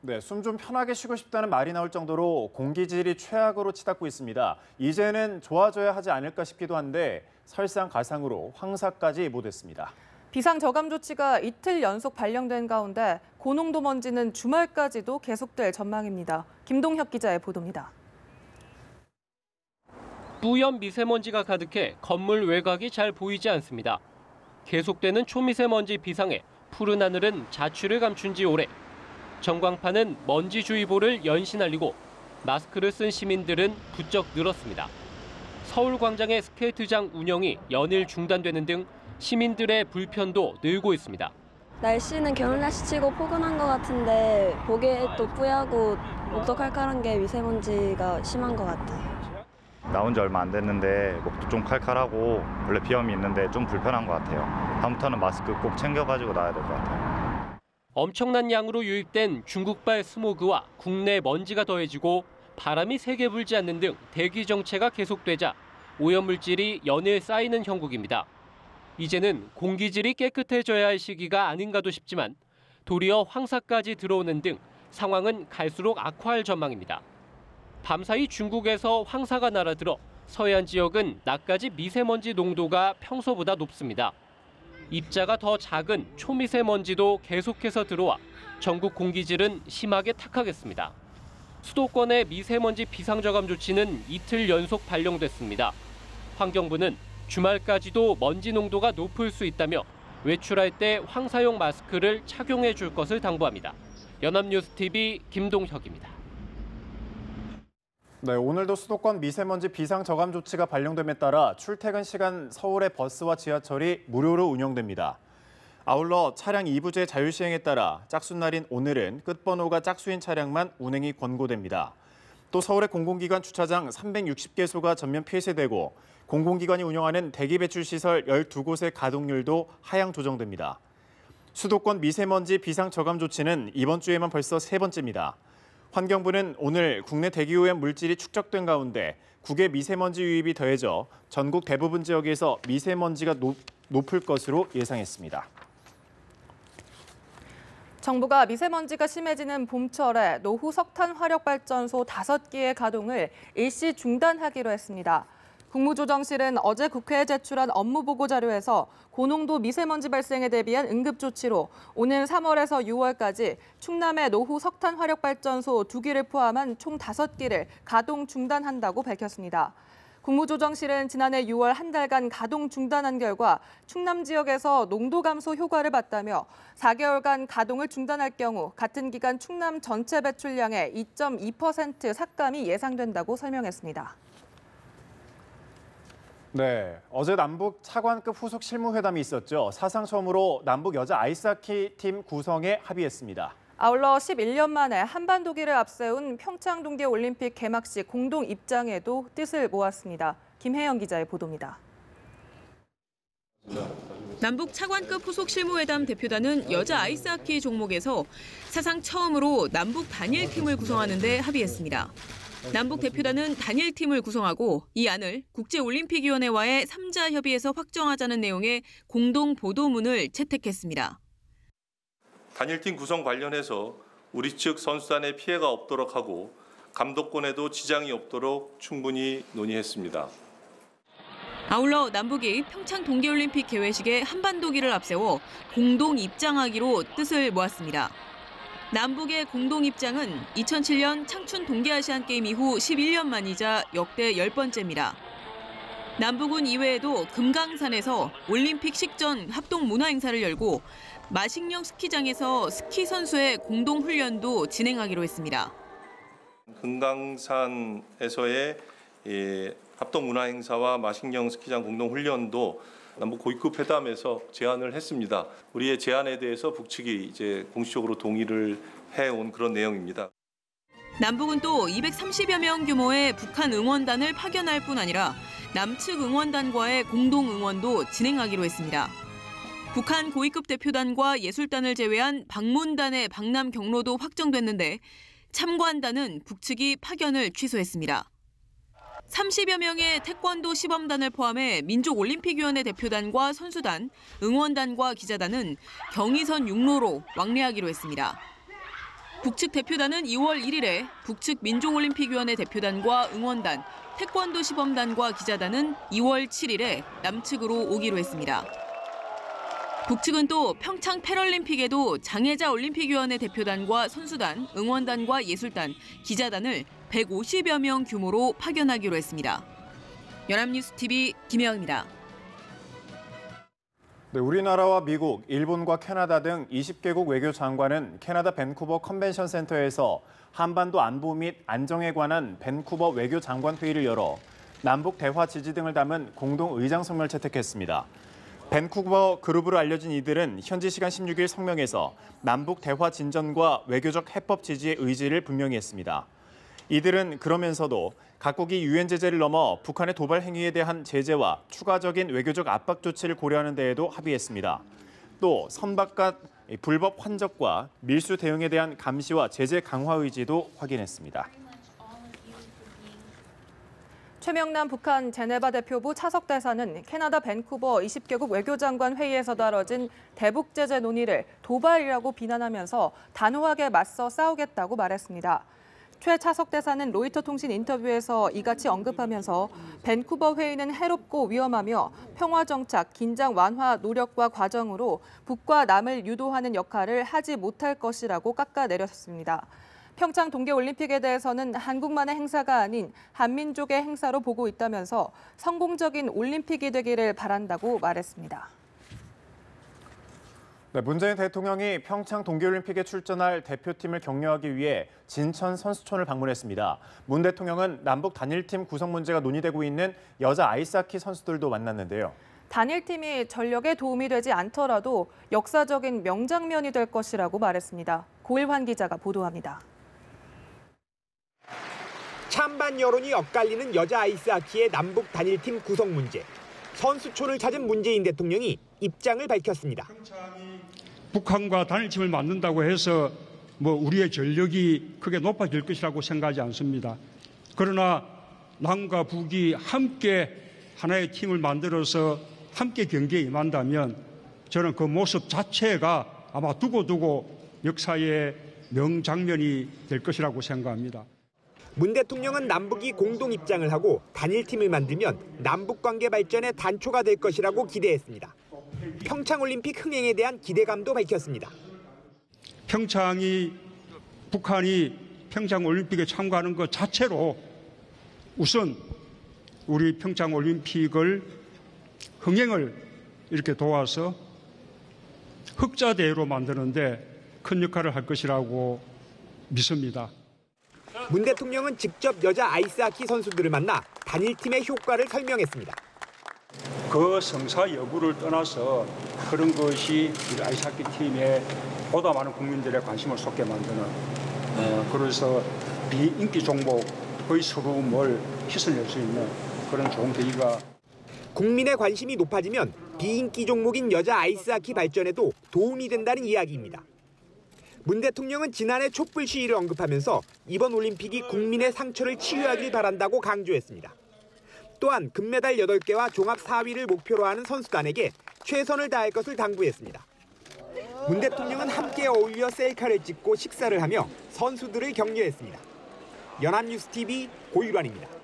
네, 숨 좀 편하게 쉬고 싶다는 말이 나올 정도로 공기질이 최악으로 치닫고 있습니다. 이제는 좋아져야 하지 않을까 싶기도 한데 설상가상으로 황사까지 예보됐습니다. 비상저감 조치가 이틀 연속 발령된 가운데 고농도 먼지는 주말까지도 계속될 전망입니다. 김동혁 기자의 보도입니다. 뿌연 미세먼지가 가득해 건물 외곽이 잘 보이지 않습니다. 계속되는 초미세먼지 비상에 푸른 하늘은 자취를 감춘 지 오래. 전광판은 먼지주의보를 연신 알리고 마스크를 쓴 시민들은 부쩍 늘었습니다. 서울광장의 스케이트장 운영이 연일 중단되는 등 시민들의 불편도 늘고 있습니다. 날씨는 겨울 날씨치고 포근한 것 같은데 보기에 또 뿌옇고 목도 칼칼한 게 미세먼지가 심한 것 같아요. 나온 지 얼마 안 됐는데 목도 좀 칼칼하고 원래 비염이 있는데 좀 불편한 것 같아요. 다음부터는 마스크 꼭 챙겨가지고 나와야 될 것 같아요. 엄청난 양으로 유입된 중국발 스모그와 국내 먼지가 더해지고 바람이 세게 불지 않는 등 대기 정체가 계속되자 오염물질이 연일 쌓이는 형국입니다. 이제는 공기질이 깨끗해져야 할 시기가 아닌가도 싶지만 도리어 황사까지 들어오는 등 상황은 갈수록 악화할 전망입니다. 밤사이 중국에서 황사가 날아들어 서해안 지역은 낮까지 미세먼지 농도가 평소보다 높습니다. 입자가 더 작은 초미세먼지도 계속해서 들어와 전국 공기질은 심하게 탁하겠습니다. 수도권의 미세먼지 비상저감 조치는 이틀 연속 발령됐습니다. 환경부는 주말까지도 먼지 농도가 높을 수 있다며 외출할 때 황사용 마스크를 착용해 줄 것을 당부합니다. 연합뉴스TV 김동혁입니다. 네, 오늘도 수도권 미세먼지 비상저감 조치가 발령됨에 따라 출퇴근 시간 서울의 버스와 지하철이 무료로 운영됩니다. 아울러 차량 2부제 자율시행에 따라 짝수날인 오늘은 끝번호가 짝수인 차량만 운행이 권고됩니다. 또 서울의 공공기관 주차장 360개소가 전면 폐쇄되고 공공기관이 운영하는 대기배출시설 12곳의 가동률도 하향 조정됩니다. 수도권 미세먼지 비상저감 조치는 이번 주에만 벌써 세 번째입니다. 환경부는 오늘 국내 대기오염 물질이 축적된 가운데 국외 미세먼지 유입이 더해져 전국 대부분 지역에서 미세먼지가 높을 것으로 예상했습니다. 정부가 미세먼지가 심해지는 봄철에 노후 석탄 화력발전소 5기의 가동을 일시 중단하기로 했습니다. 국무조정실은 어제 국회에 제출한 업무보고 자료에서 고농도 미세먼지 발생에 대비한 응급조치로 오는 3월에서 6월까지 충남의 노후 석탄 화력발전소 2기를 포함한 총 5기를 가동 중단한다고 밝혔습니다. 국무조정실은 지난해 6월 한 달간 가동 중단한 결과 충남 지역에서 농도 감소 효과를 봤다며 4개월간 가동을 중단할 경우 같은 기간 충남 전체 배출량의 2.2% 삭감이 예상된다고 설명했습니다. 네, 어제 남북 차관급 후속 실무회담이 있었죠. 사상 처음으로 남북 여자 아이스하키 팀 구성에 합의했습니다. 아울러 11년 만에 한반도기를 앞세운 평창 동계올림픽 개막식 공동 입장에도 뜻을 모았습니다. 김혜영 기자의 보도입니다. 남북 차관급 후속 실무회담 대표단은 여자 아이스하키 종목에서 사상 처음으로 남북 단일팀을 구성하는 데 합의했습니다. 남북 대표단은 단일팀을 구성하고 이 안을 국제올림픽위원회와의 3자 협의에서 확정하자는 내용의 공동 보도문을 채택했습니다. 단일팀 구성 관련해서 우리 측 선수단에 피해가 없도록 하고 감독권에도 지장이 없도록 충분히 논의했습니다. 아울러 남북이 평창 동계올림픽 개회식에 한반도기를 앞세워 공동 입장하기로 뜻을 모았습니다. 남북의 공동 입장은 2007년 창춘 동계아시안게임 이후 11년 만이자 역대 10번째입니다. 남북은 이외에도 금강산에서 올림픽 식전 합동 문화행사를 열고 마식령 스키장에서 스키 선수의 공동 훈련도 진행하기로 했습니다. 금강산에서의 합동 문화행사와 마식령 스키장 공동 훈련도 남북 고위급 회담에서 제안을 했습니다. 우리의 제안에 대해서 북측이 이제 공식적으로 동의를 해온 그런 내용입니다. 남북은 또 230여 명 규모의 북한 응원단을 파견할 뿐 아니라 남측 응원단과의 공동 응원도 진행하기로 했습니다. 북한 고위급 대표단과 예술단을 제외한 방문단의 방남 경로도 확정됐는데 참관단은 북측이 파견을 취소했습니다. 30여 명의 태권도 시범단을 포함해 민족올림픽위원회 대표단과 선수단, 응원단과 기자단은 경의선 육로로 왕래하기로 했습니다. 북측 대표단은 2월 1일에 북측 민족올림픽위원회 대표단과 응원단, 태권도 시범단과 기자단은 2월 7일에 남측으로 오기로 했습니다. 북측은 또 평창 패럴림픽에도 장애자 올림픽위원회 대표단과 선수단, 응원단과 예술단, 기자단을 150여 명 규모로 파견하기로 했습니다. 연합뉴스TV 김혜영입니다. 네, 우리나라와 미국, 일본과 캐나다 등 20개국 외교장관은 캐나다 밴쿠버 컨벤션 센터에서 한반도 안보 및 안정에 관한 밴쿠버 외교장관 회의를 열어 남북 대화 지지 등을 담은 공동 의장 성명을 채택했습니다. 밴쿠버 그룹으로 알려진 이들은 현지 시간 16일 성명에서 남북 대화 진전과 외교적 해법 지지의 의지를 분명히 했습니다. 이들은 그러면서도 각국이 유엔 제재를 넘어 북한의 도발 행위에 대한 제재와 추가적인 외교적 압박 조치를 고려하는 데에도 합의했습니다. 또 선박간 불법 환적과 밀수 대응에 대한 감시와 제재 강화 의지도 확인했습니다. 최명남 북한 제네바 대표부 차석대사는 캐나다 밴쿠버 20개국 외교장관 회의에서 다뤄진 대북 제재 논의를 도발이라고 비난하면서 단호하게 맞서 싸우겠다고 말했습니다. 최 차석대사는 로이터 통신 인터뷰에서 이같이 언급하면서 밴쿠버 회의는 해롭고 위험하며 평화 정착, 긴장 완화 노력과 과정으로 북과 남을 유도하는 역할을 하지 못할 것이라고 깎아내렸습니다. 평창 동계올림픽에 대해서는 한국만의 행사가 아닌 한민족의 행사로 보고 있다면서 성공적인 올림픽이 되기를 바란다고 말했습니다. 네, 문재인 대통령이 평창 동계올림픽에 출전할 대표팀을 격려하기 위해 진천 선수촌을 방문했습니다. 문 대통령은 남북 단일팀 구성 문제가 논의되고 있는 여자 아이스하키 선수들도 만났는데요. 단일팀이 전력에 도움이 되지 않더라도 역사적인 명장면이 될 것이라고 말했습니다. 고일환 기자가 보도합니다. 찬반 여론이 엇갈리는 여자 아이스하키의 남북 단일팀 구성 문제. 선수촌을 찾은 문재인 대통령이 입장을 밝혔습니다. 북한과 단일팀을 만든다고 해서 우리의 전력이 크게 높아질 것이라고 생각하지 않습니다. 그러나 남과 북이 함께 하나의 팀을 만들어서 함께 경기에 임한다면 저는 그 모습 자체가 아마 두고두고 역사의 명장면이 될 것이라고 생각합니다. 문 대통령은 남북이 공동 입장을 하고 단일팀을 만들면 남북관계 발전의 단초가 될 것이라고 기대했습니다. 평창올림픽 흥행에 대한 기대감도 밝혔습니다. 북한이 평창올림픽에 참가하는 것 자체로 우선 우리 평창올림픽을 흥행을 이렇게 도와서 흑자대회로 만드는데 큰 역할을 할 것이라고 믿습니다. 문 대통령은 직접 여자 아이스하키 선수들을 만나 단일팀의 효과를 설명했습니다. 그 성사 여부를 떠나서 그런 것이 우리 아이스하키 팀에 보다 많은 국민들의 관심을 쏟게 만드는 그래서 비인기 종목의 서러움을 씻어낼 수 있는 그런 좋은 계기가. 국민의 관심이 높아지면 비인기 종목인 여자 아이스하키 발전에도 도움이 된다는 이야기입니다. 문 대통령은 지난해 촛불 시위를 언급하면서 이번 올림픽이 국민의 상처를 치유하길 바란다고 강조했습니다. 또한 금메달 8개와 종합 4위를 목표로 하는 선수단에게 최선을 다할 것을 당부했습니다. 문 대통령은 함께 어울려 셀카를 찍고 식사를 하며 선수들을 격려했습니다. 연합뉴스TV 고일환입니다.